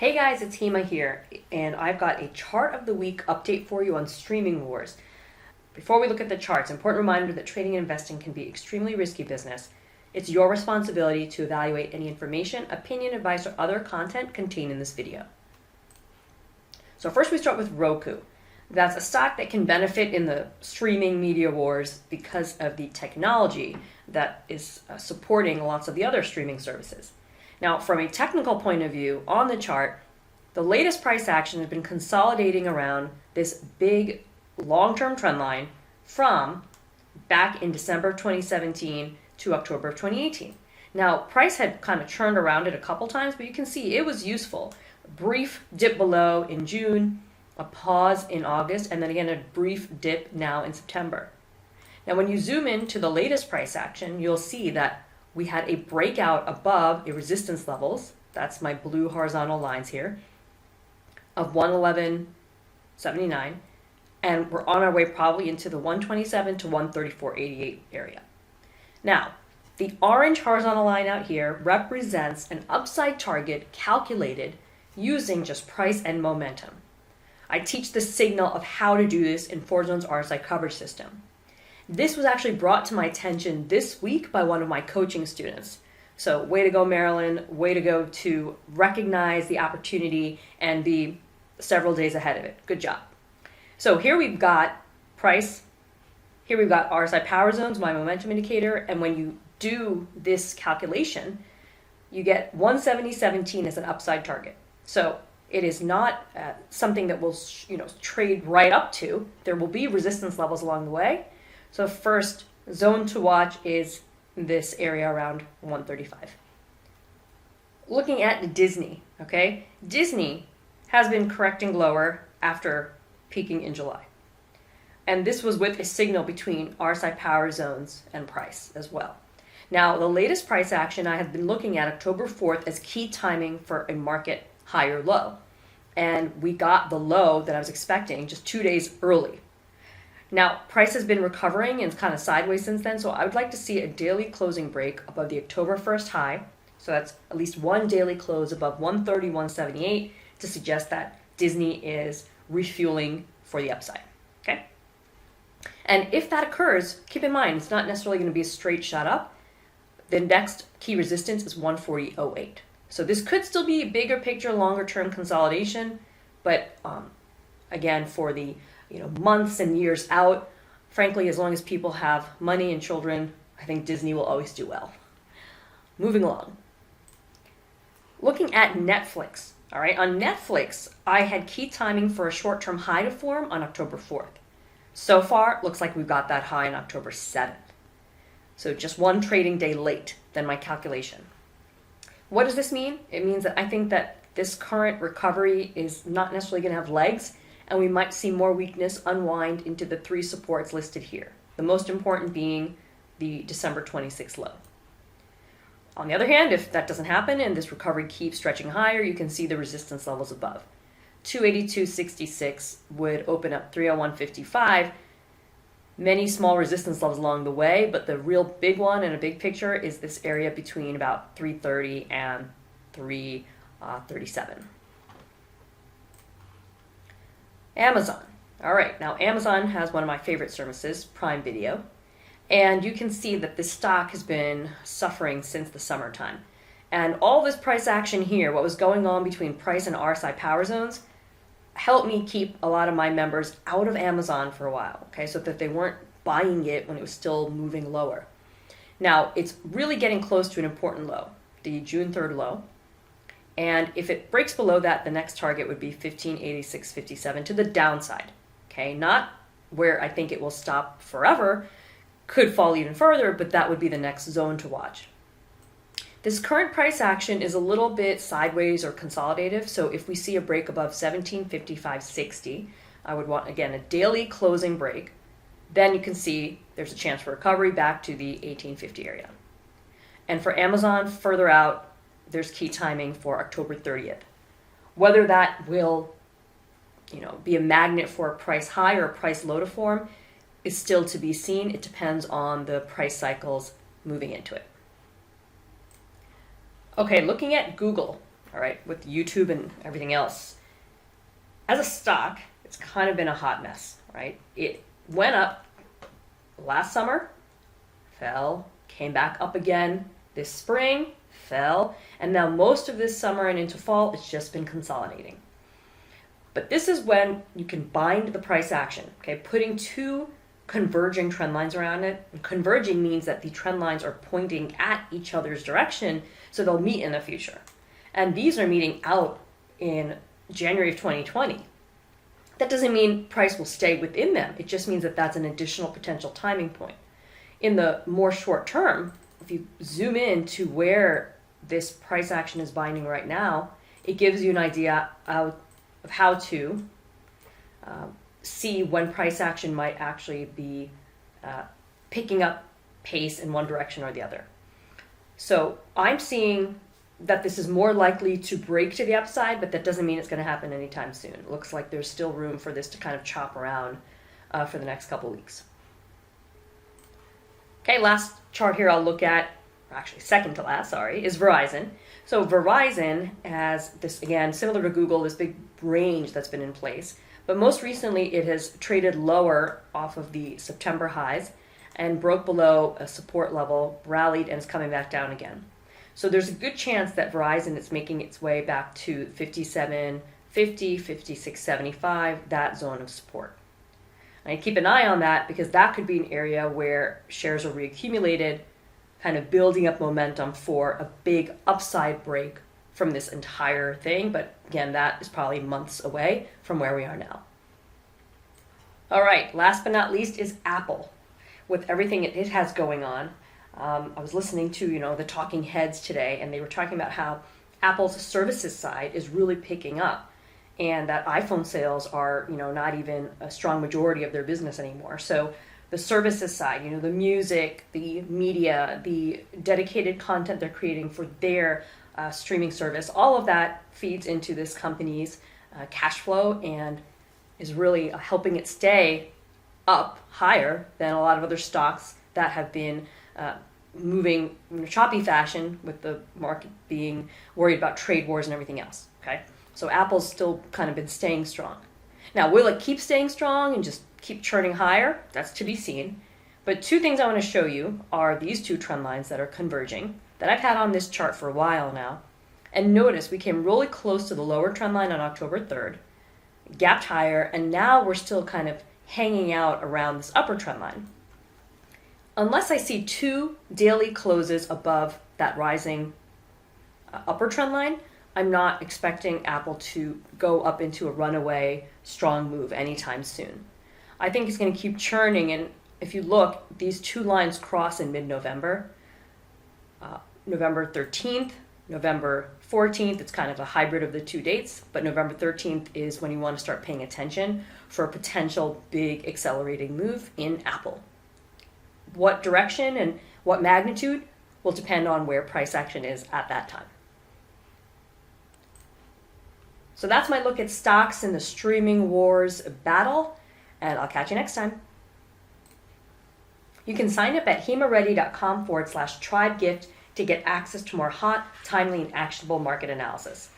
Hey guys, it's Hima here, and I've got a chart of the week update for you on streaming wars. Before we look at the charts, important reminder that trading and investing can be extremely risky business. It's your responsibility to evaluate any information, opinion, advice, or other content contained in this video. So first we start with Roku. That's a stock that can benefit in the streaming media wars because of the technology that is supporting lots of the other streaming services. Now, from a technical point of view, on the chart, the latest price action has been consolidating around this big long-term trend line from back in December 2017 to October of 2018. Now, price had kind of churned around it a couple times, but you can see it was useful. A brief dip below in June, a pause in August, and then again a brief dip now in September. Now, when you zoom in to the latest price action, you'll see that we had a breakout above the resistance levels, that's my blue horizontal lines here, of 111.79, and we're on our way probably into the 127 to 134.88 area. Now, the orange horizontal line out here represents an upside target calculated using just price and momentum. I teach the signal of how to do this in Forzone's RSI coverage system. This was actually brought to my attention this week by one of my coaching students. So way to go, Marilyn. Way to go to recognize the opportunity and be several days ahead of it. Good job. So here we've got price. Here we've got RSI power zones, my momentum indicator. And when you do this calculation, you get 170.17 as an upside target. So it is not something that will trade right up to. There will be resistance levels along the way. So first zone to watch is this area around 135. Looking at Disney, okay? Disney has been correcting lower after peaking in July. And this was with a signal between RSI power zones and price as well. Now, the latest price action I have been looking at October 4th as key timing for a market higher low. And we got the low that I was expecting just 2 days early. Now, price has been recovering and it's kind of sideways since then, so I would like to see a daily closing break above the October 1st high. So that's at least one daily close above 130.178 to suggest that Disney is refueling for the upside, okay? And if that occurs, keep in mind, it's not necessarily going to be a straight shot up. The next key resistance is 140.08. So this could still be a bigger picture, longer term consolidation, but again, for the months and years out, frankly, as long as people have money and children, I think Disney will always do well. Moving along. Looking at Netflix, all right, on Netflix, I had key timing for a short-term high to form on October 4th. So far, it looks like we've got that high on October 7th. So just one trading day late than my calculation. What does this mean? It means that I think that this current recovery is not necessarily going to have legs, and we might see more weakness unwind into the three supports listed here. The most important being the December 26th low. On the other hand, if that doesn't happen and this recovery keeps stretching higher, you can see the resistance levels above. 282.66 would open up 301.55. Many small resistance levels along the way, but the real big one in a big picture is this area between about 330 and 337. Amazon. All right, now Amazon has one of my favorite services, Prime Video, and you can see that this stock has been suffering since the summertime. And all this price action here, what was going on between price and RSI power zones, helped me keep a lot of my members out of Amazon for a while, okay, so that they weren't buying it when it was still moving lower. Now, it's really getting close to an important low, the June 3rd low. And if it breaks below that, the next target would be 1586.57 to the downside. Okay, not where I think it will stop forever, could fall even further, but that would be the next zone to watch. This current price action is a little bit sideways or consolidative, so if we see a break above 1755.60, I would want, again, a daily closing break. Then you can see there's a chance for recovery back to the 1850 area. And for Amazon, further out, there's key timing for October 30th. Whether that will, be a magnet for a price high or a price low to form is still to be seen. It depends on the price cycles moving into it. Okay, looking at Google. all right, with YouTube and everything else. As a stock, it's kind of been a hot mess, right? It went up last summer, fell, came back up again this spring, fell, and now most of this summer and into fall, it's just been consolidating. But this is when you can bind the price action, okay? Putting two converging trend lines around it. And converging means that the trend lines are pointing at each other's direction, so they'll meet in the future. And these are meeting out in January of 2020. That doesn't mean price will stay within them. It just means that that's an additional potential timing point. In the more short term, if you zoom in to where this price action is binding right now, it gives you an idea of how to see when price action might actually be picking up pace in one direction or the other. So I'm seeing that this is more likely to break to the upside, but that doesn't mean it's going to happen anytime soon. It looks like there's still room for this to kind of chop around for the next couple weeks. Okay, last chart here I'll look at, actually second to last, is Verizon. So Verizon has this, again, similar to Google, this big range that's been in place. But most recently it has traded lower off of the September highs and broke below a support level, rallied, and is coming back down again. So there's a good chance that Verizon is making its way back to 57.50, 56.75, that zone of support. And keep an eye on that because that could be an area where shares are reaccumulated, kind of building up momentum for a big upside break from this entire thing. But again, that is probably months away from where we are now. All right, last but not least is Apple. With everything it has going on, I was listening to, the talking heads today, and they were talking about how Apple's services side is really picking up, and that iPhone sales are, not even a strong majority of their business anymore. So the services side, the music, the media, the dedicated content they're creating for their streaming service, all of that feeds into this company's cash flow and is really helping it stay up higher than a lot of other stocks that have been moving in a choppy fashion with the market being worried about trade wars and everything else, okay? So Apple's still kind of been staying strong. Now, will it keep staying strong and just keep churning higher? That's to be seen. But two things I want to show you are these two trend lines that are converging that I've had on this chart for a while now. And notice we came really close to the lower trend line on October 3rd, gapped higher, and now we're still kind of hanging out around this upper trend line. Unless I see two daily closes above that rising upper trend line, I'm not expecting Apple to go up into a runaway strong move anytime soon. I think it's going to keep churning, and if you look, these two lines cross in mid-November. November 13th, November 14th, it's kind of a hybrid of the two dates, but November 13th is when you want to start paying attention for a potential big accelerating move in Apple. What direction and what magnitude will depend on where price action is at that time. So that's my look at stocks in the streaming wars battle, and I'll catch you next time. You can sign up at himaready.com/tribe gift to get access to more hot, timely, and actionable market analysis.